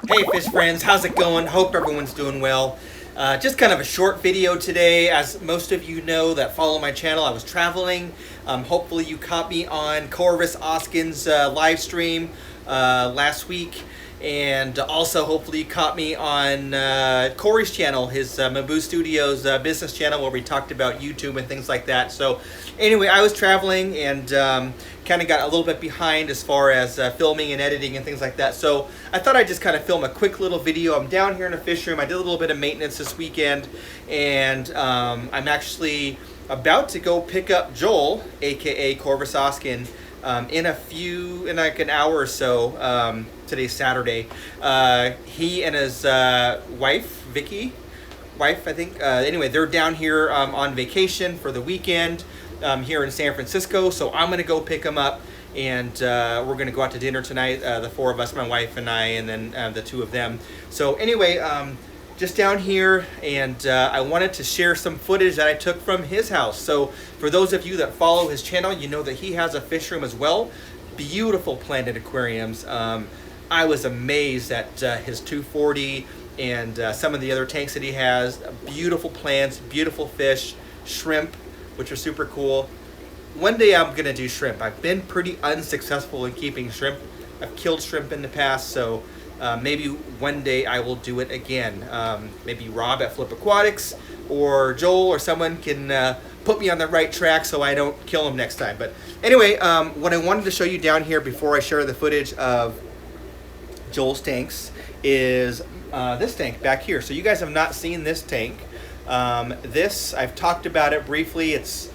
Hey fish friends, how's it going? Hope everyone's doing well. Just kind of a short video today. As most of you know that follow my channel, I was traveling. Hopefully you caught me on Corvus Oscen's live stream last week. And also hopefully you caught me on Corey's channel, his Mabu Studios business channel, where we talked about YouTube and things like that. So anyway, I was traveling and kind of got a little bit behind as far as filming and editing and things like that. So I thought I'd just kind of film a quick little video. I'm down here in a fish room. I did a little bit of maintenance this weekend, and I'm actually about to go pick up Joel, aka Corvus Oscen, in like an hour or so. Today's Saturday. He and his wife, Vicky, I think. Anyway, they're down here on vacation for the weekend here in San Francisco. So I'm going to go pick them up, and we're going to go out to dinner tonight. The four of us, my wife and I, and then the two of them. So anyway, just down here, and I wanted to share some footage that I took from his house. So for those of you that follow his channel, you know that he has a fish room as well. Beautiful planted aquariums. I was amazed at his 240 and some of the other tanks that he has. Beautiful plants, beautiful fish, shrimp, which are super cool. One day I'm gonna do shrimp. I've been pretty unsuccessful in keeping shrimp. I've killed shrimp in the past, so maybe one day I will do it again. Maybe Rob at Flip Aquatics or Joel or someone can put me on the right track so I don't kill him next time. But anyway, what I wanted to show you down here before I share the footage of Joel's tanks is this tank back here. So you guys have not seen this tank. This, I've talked about it briefly. It's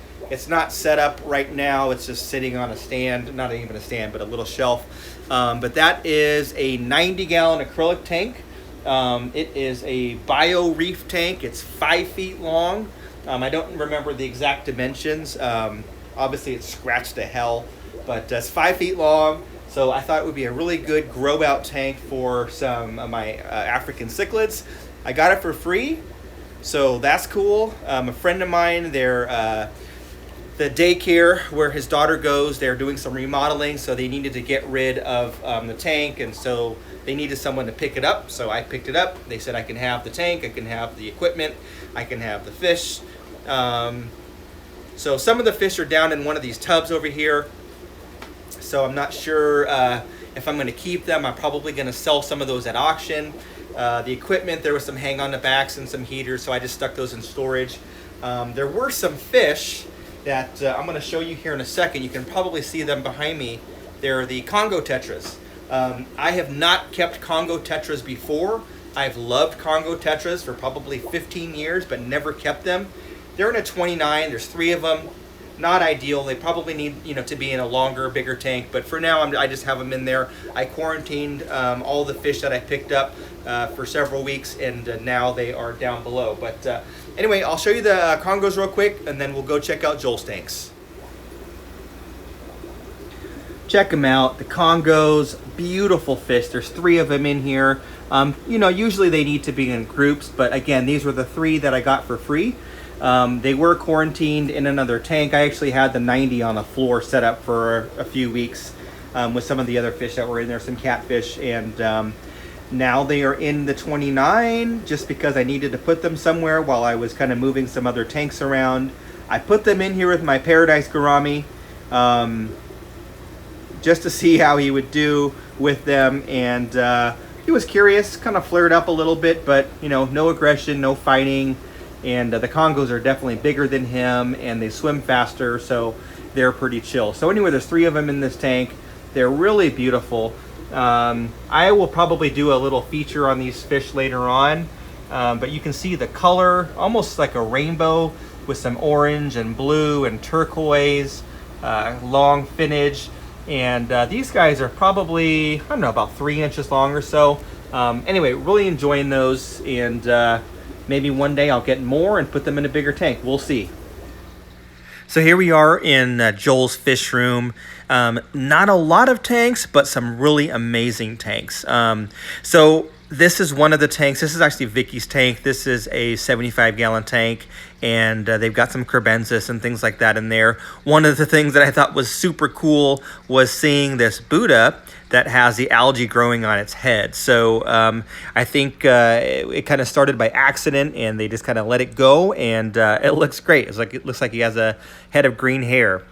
not set up right now. It's just sitting on a stand, not even a stand, but a little shelf. But that is a 90-gallon acrylic tank. It is a bio reef tank. It's 5 feet long. I don't remember the exact dimensions. Obviously it's scratched to hell, but it's 5 feet long. So I thought it would be a really good grow out tank for some of my African cichlids. I got it for free, so that's cool. A friend of mine, the daycare where his daughter goes, they're doing some remodeling, so they needed to get rid of the tank, and so they needed someone to pick it up. So I picked it up. They said I can have the tank, I can have the equipment, I can have the fish. So some of the fish are down in one of these tubs over here. So I'm not sure if I'm going to keep them. I'm probably going to sell some of those at auction. The equipment, there was some hang on the backs and some heaters, so I just stuck those in storage. There were some fish that I'm going to show you here in a second. You can probably see them behind me. They're the Congo Tetris. I have not kept Congo Tetris before. I've loved Congo Tetris for probably 15 years, but never kept them. They're in a 29. There's 3 of them. Not ideal. They probably need, to be in a longer, bigger tank. But for now, I just have them in there. I quarantined all the fish that I picked up for several weeks, and now they are down below. But anyway, I'll show you the Congos real quick, and then we'll go check out Joel's tanks. Check them out. The Congos, beautiful fish. There's 3 of them in here. Usually they need to be in groups, but again, these were the 3 that I got for free. They were quarantined in another tank. I actually had the 90 on the floor set up for a few weeks with some of the other fish that were in there, some catfish, and now they are in the 29 just because I needed to put them somewhere while I was kind of moving some other tanks around. I put them in here with my Paradise Gourami just to see how he would do with them, and he was curious, kind of flared up a little bit, but no aggression, no fighting. And the Congos are definitely bigger than him, and they swim faster, so they're pretty chill. So anyway, there's 3 of them in this tank. They're really beautiful. I will probably do a little feature on these fish later on, but you can see the color, almost like a rainbow with some orange and blue and turquoise, long finnage. And these guys are probably, I don't know, about 3 inches long or so. Anyway, really enjoying those, and maybe one day I'll get more and put them in a bigger tank. We'll see. So here we are in Joel's fish room. Not a lot of tanks, but some really amazing tanks. So this is one of the tanks. This is actually Vicky's tank. This is a 75-gallon tank, and they've got some crebensis and things like that in there. One of the things that I thought was super cool was seeing this Buddha that has the algae growing on its head. So I think it kind of started by accident, and they just kind of let it go, and it looks great. It looks like he has a head of green hair.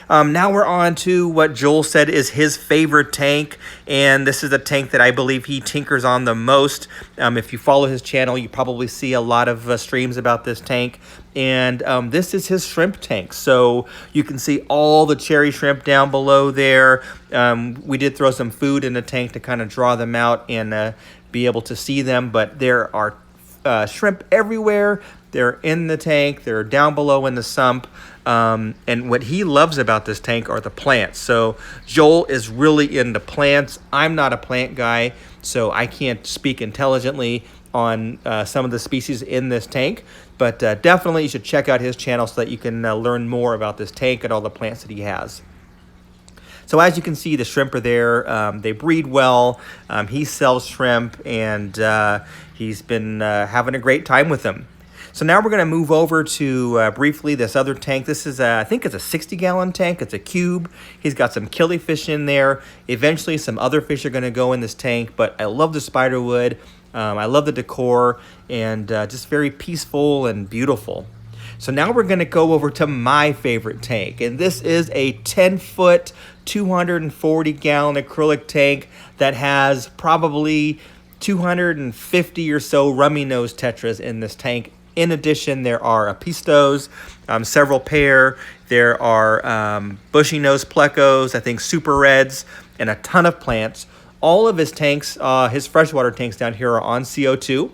Now we're on to what Joel said is his favorite tank, and this is a tank that I believe he tinkers on the most. If you follow his channel, you probably see a lot of streams about this tank, and this is his shrimp tank. So you can see all the cherry shrimp down below there. We did throw some food in the tank to kind of draw them out and be able to see them, but there are shrimp everywhere. They're in the tank, they're down below in the sump, and what he loves about this tank are the plants. So Joel is really into plants. I'm not a plant guy, so I can't speak intelligently on some of the species in this tank, but definitely you should check out his channel so that you can learn more about this tank and all the plants that he has. So as you can see, the shrimp are there. They breed well. He sells shrimp, and he's been having a great time with them. So now we're going to move over to briefly this other tank. This is, I think it's a 60-gallon tank. It's a cube. He's got some killifish in there. Eventually, some other fish are going to go in this tank, but I love the spiderwood. I love the decor, and just very peaceful and beautiful. So now we're going to go over to my favorite tank, and this is a 10-foot, 240-gallon acrylic tank that has probably 250 or so rummy nose tetras in this tank. In addition, there are apistos, several pair. There are bushy nose plecos, I think super reds, and a ton of plants. All of his tanks, his freshwater tanks down here are on CO2,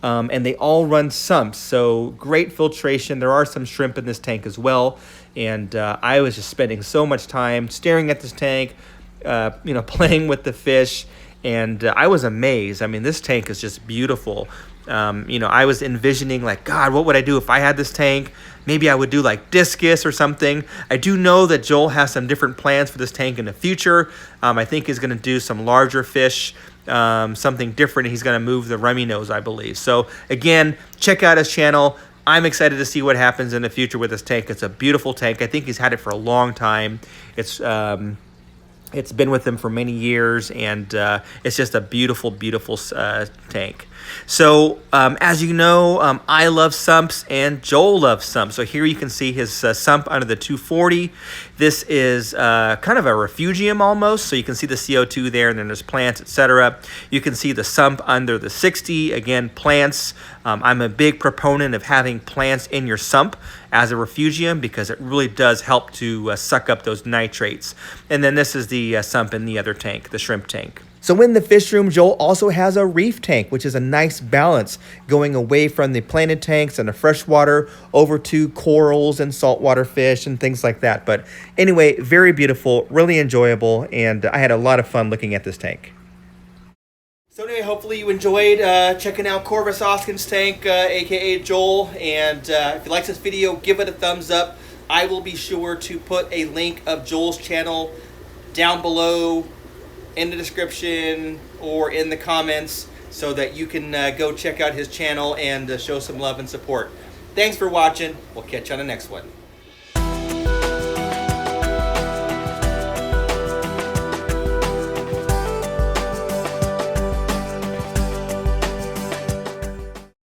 and they all run sumps, so great filtration. There are some shrimp in this tank as well, and I was just spending so much time staring at this tank, playing with the fish, and I was amazed. I mean, this tank is just beautiful. I was envisioning, like, God, what would I do if I had this tank? Maybe I would do like discus or something. I do know that Joel has some different plans for this tank in the future. I think he's going to do some larger fish, something different. He's going to move the rummy nose, I believe. So again, check out his channel. I'm excited to see what happens in the future with this tank. It's a beautiful tank. I think he's had it for a long time. It's been with him for many years, and it's just a beautiful, beautiful tank. So as you know, I love sumps and Joel loves sumps. So here you can see his sump under the 240. This is kind of a refugium almost. So you can see the CO2 there, and then there's plants, etc. You can see the sump under the 60. Again, plants. I'm a big proponent of having plants in your sump as a refugium because it really does help to suck up those nitrates. And then this is the sump in the other tank, the shrimp tank. So in the fish room, Joel also has a reef tank, which is a nice balance going away from the planted tanks and the freshwater over to corals and saltwater fish and things like that. But anyway, very beautiful, really enjoyable, and I had a lot of fun looking at this tank. So anyway, hopefully you enjoyed checking out Corvus Oscen's tank, aka Joel, and if you like this video, give it a thumbs up. I will be sure to put a link of Joel's channel down below in the description or in the comments so that you can go check out his channel and show some love and support. Thanks for watching. We'll catch you on the next one.